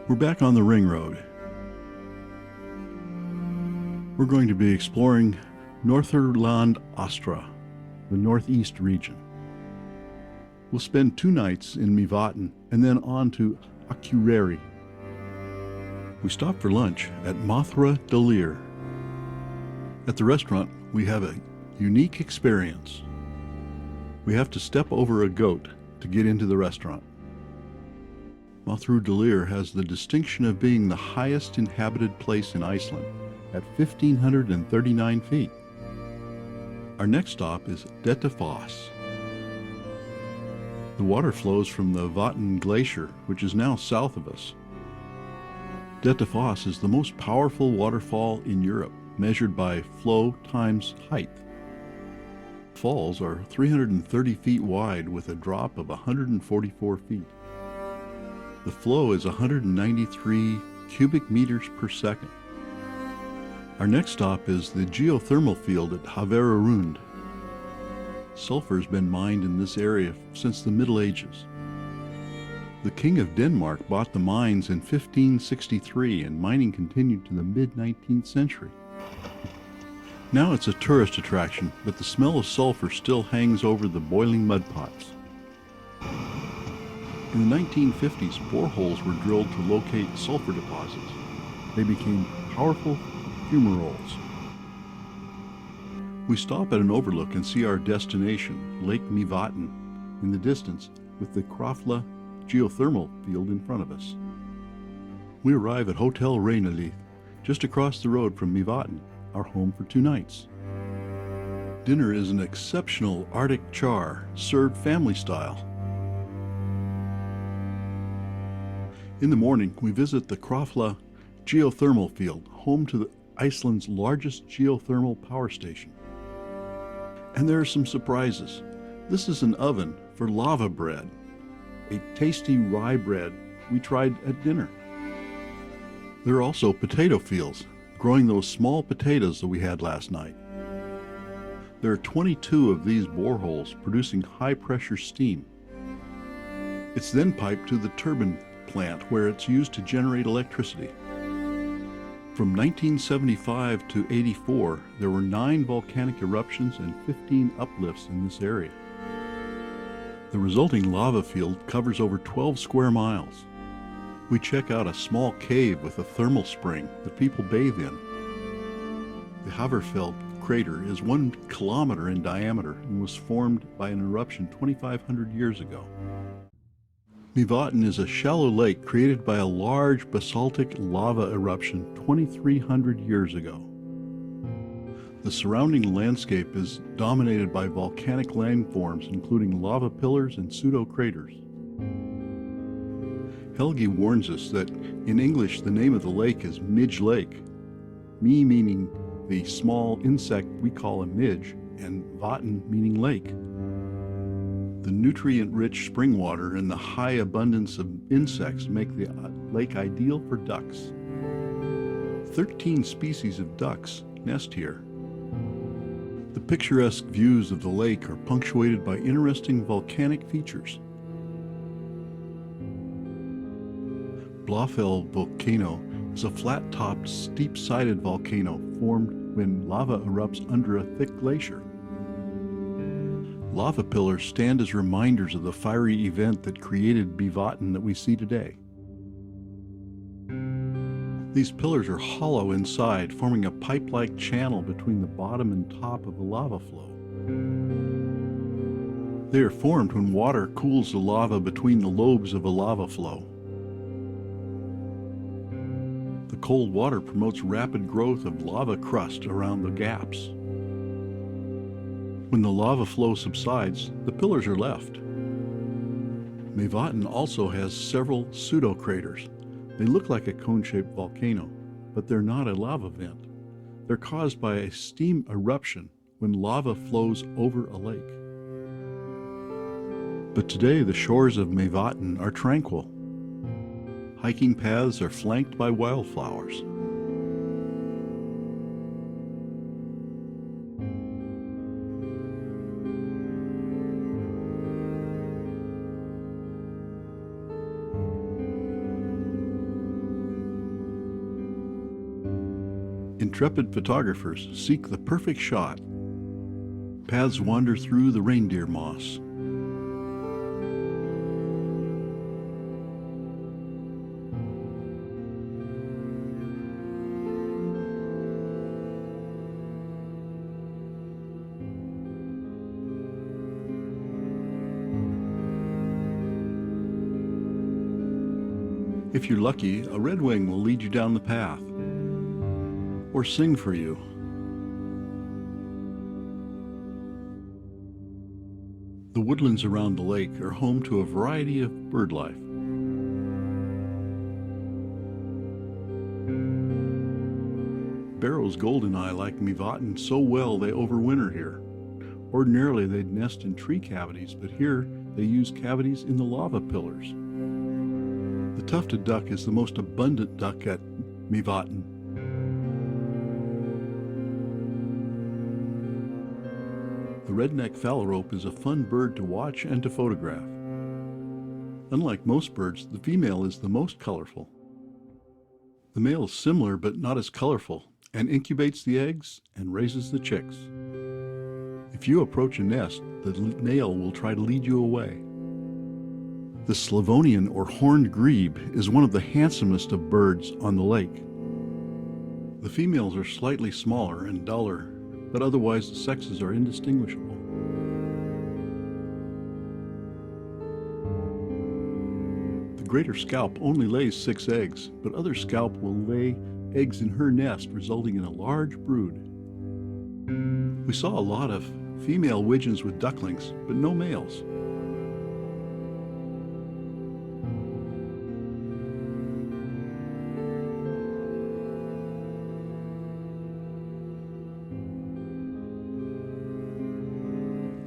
We're back on the ring road. We're going to be exploring Norðurland Austra, the Northeast region. We'll spend 2 nights in Mývatn and then on to Akureyri. We stop for lunch at Mathra Delir. At the restaurant, we have a unique experience. We have to step over a goat to get into the restaurant. Mathra Delir has the distinction of being the highest inhabited place in Iceland at 1,539 feet. Our next stop is Dettafos. The water flows from the Mývatn Glacier, which is now south of us. Dettafos is the most powerful waterfall in Europe, measured by flow times height. Falls are 330 feet wide with a drop of 144 feet. The flow is 193 cubic meters per second. Our next stop is the geothermal field at Haverarund. Sulfur has been mined in this area since the Middle Ages. The King of Denmark bought the mines in 1563, and mining continued to the mid-19th century. Now it's a tourist attraction, but the smell of sulfur still hangs over the boiling mud pots. In the 1950s, boreholes were drilled to locate sulfur deposits. They became powerful fumaroles. We stop at an overlook and see our destination, Lake Mývatn, in the distance, with the Krafla geothermal field in front of us. We arrive at Hotel Reynalith, just across the road from Mývatn, our home for 2 nights. Dinner is an exceptional Arctic char, served family style. In the morning, we visit the Krafla geothermal field, home to Iceland's largest geothermal power station. And there are some surprises. This is an oven for lava bread, a tasty rye bread we tried at dinner. There are also potato fields, growing those small potatoes that we had last night. There are 22 of these boreholes producing high-pressure steam. It's then piped to the turbine plant where it's used to generate electricity. From 1975 to 84, there were 9 volcanic eruptions and 15 uplifts in this area. The resulting lava field covers over 12 square miles. We check out a small cave with a thermal spring that people bathe in. The Haverarund crater is 1 kilometer in diameter and was formed by an eruption 2,500 years ago. Mývatn is a shallow lake created by a large basaltic lava eruption 2,300 years ago. The surrounding landscape is dominated by volcanic landforms, including lava pillars and pseudo-craters. Helgi warns us that in English the name of the lake is Midge Lake, me meaning the small insect we call a midge, and vatn meaning lake. The nutrient-rich spring water and the high abundance of insects make the lake ideal for ducks. 13 species of ducks nest here. The picturesque views of the lake are punctuated by interesting volcanic features. Blåfell volcano is a flat-topped, steep-sided volcano formed when lava erupts under a thick glacier. Lava pillars stand as reminders of the fiery event that created Mývatn that we see today. These pillars are hollow inside, forming a pipe-like channel between the bottom and top of the lava flow. They are formed when water cools the lava between the lobes of a lava flow. The cold water promotes rapid growth of lava crust around the gaps. When the lava flow subsides, the pillars are left. Mývatn also has several pseudo-craters. They look like a cone-shaped volcano, but they're not a lava vent. They're caused by a steam eruption when lava flows over a lake. But today the shores of Mývatn are tranquil. Hiking paths are flanked by wildflowers. Intrepid photographers seek the perfect shot. Paths wander through the reindeer moss. If you're lucky, a redwing will lead you down the path or sing for you. The woodlands around the lake are home to a variety of bird life. Barrow's goldeneye like Mývatn so well they overwinter here. Ordinarily they'd nest in tree cavities, but here they use cavities in the lava pillars. The tufted duck is the most abundant duck at Mývatn. The redneck phalarope is a fun bird to watch and to photograph. Unlike most birds, the female is the most colorful. The male is similar but not as colorful, and incubates the eggs and raises the chicks. If you approach a nest, the male will try to lead you away. The Slavonian or horned grebe is one of the handsomest of birds on the lake. The females are slightly smaller and duller, but otherwise the sexes are indistinguishable. The greater scaup only lays 6 eggs, but other scaup will lay eggs in her nest, resulting in a large brood. We saw a lot of female wigeons with ducklings, but no males.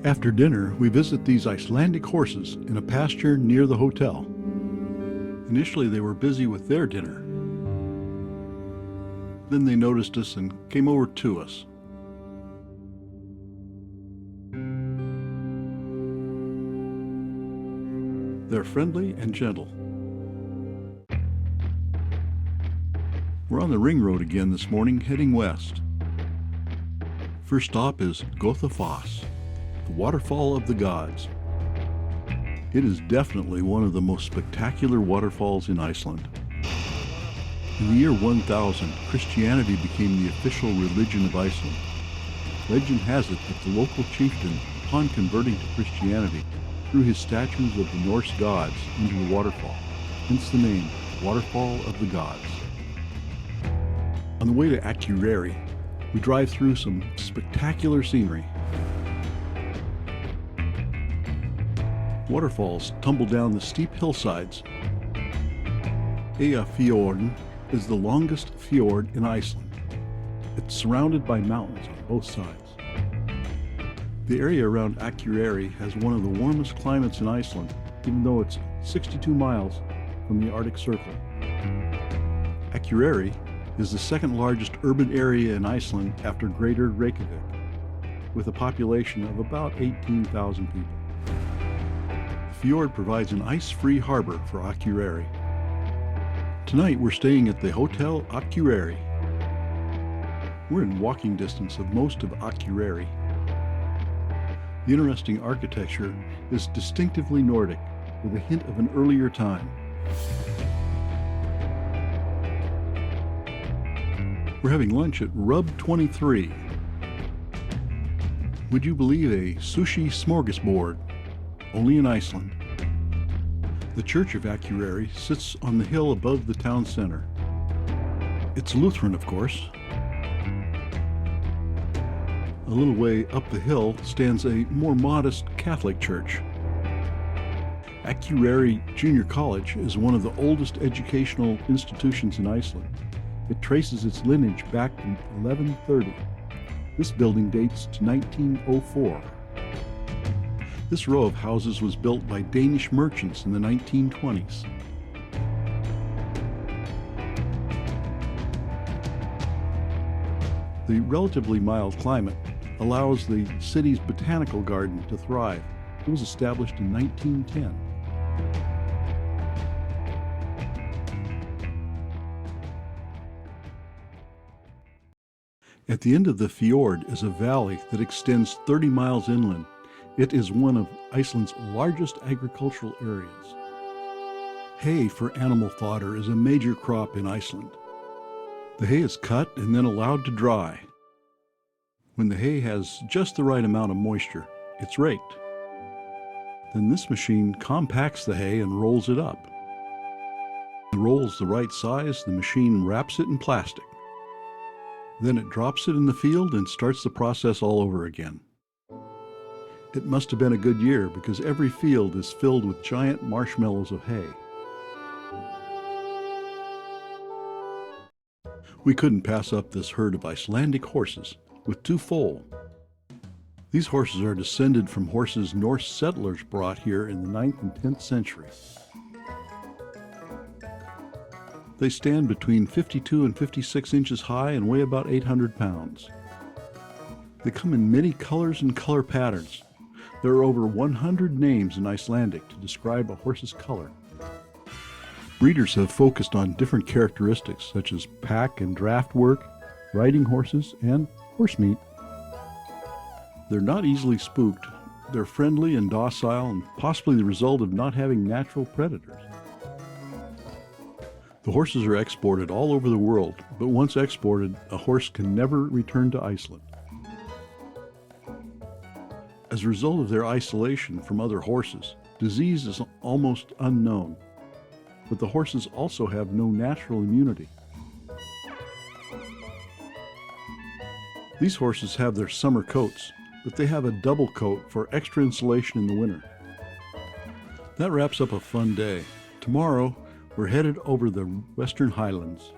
After dinner, we visit these Icelandic horses in a pasture near the hotel. Initially, they were busy with their dinner. Then they noticed us and came over to us. They're friendly and gentle. We're on the ring road again this morning, heading west. First stop is Goðafoss, the waterfall of the gods. It is definitely one of the most spectacular waterfalls in Iceland. In the year 1000, Christianity became the official religion of Iceland. Legend has it that the local chieftain, upon converting to Christianity, threw his statues of the Norse gods into the waterfall, hence the name, Waterfall of the Gods. On the way to Akureyri, we drive through some spectacular scenery. Waterfalls tumble down the steep hillsides. Fjord is the longest fjord in Iceland. It's surrounded by mountains on both sides. The area around Akureyri has one of the warmest climates in Iceland, even though it's 62 miles from the Arctic Circle. Akureyri is the second largest urban area in Iceland after Greater Reykjavik, with a population of about 18,000 people. The fjord provides an ice-free harbor for Akureyri. Tonight we're staying at the Hotel Akureyri. We're in walking distance of most of Akureyri. The interesting architecture is distinctively Nordic, with a hint of an earlier time. We're having lunch at Rub 23. Would you believe a sushi smorgasbord? Only in Iceland. The Church Evacuary sits on the hill above the town center. It's Lutheran, of course. A little way up the hill stands a more modest Catholic church. Akureyri Junior College is one of the oldest educational institutions in Iceland. It traces its lineage back to 1130. This building dates to 1904. This row of houses was built by Danish merchants in the 1920s. The relatively mild climate allows the city's botanical garden to thrive. It was established in 1910. At the end of the fjord is a valley that extends 30 miles inland. It is one of Iceland's largest agricultural areas. Hay for animal fodder is a major crop in Iceland. The hay is cut and then allowed to dry. When the hay has just the right amount of moisture, it's raked. Then this machine compacts the hay and rolls it up. When the roll is the right size, the machine wraps it in plastic. Then it drops it in the field and starts the process all over again. It must have been a good year because every field is filled with giant marshmallows of hay. We couldn't pass up this herd of Icelandic horses with 2 foal. These horses are descended from horses Norse settlers brought here in the 9th and 10th century. They stand between 52 and 56 inches high and weigh about 800 pounds. They come in many colors and color patterns. There are over 100 names in Icelandic to describe a horse's color. Breeders have focused on different characteristics such as pack and draft work, riding horses, and horse meat. They're not easily spooked. They're friendly and docile, and possibly the result of not having natural predators. The horses are exported all over the world, but once exported, a horse can never return to Iceland. As a result of their isolation from other horses, disease is almost unknown, but the horses also have no natural immunity. These horses have their summer coats, but they have a double coat for extra insulation in the winter. That wraps up a fun day. Tomorrow, we're headed over the Western Highlands.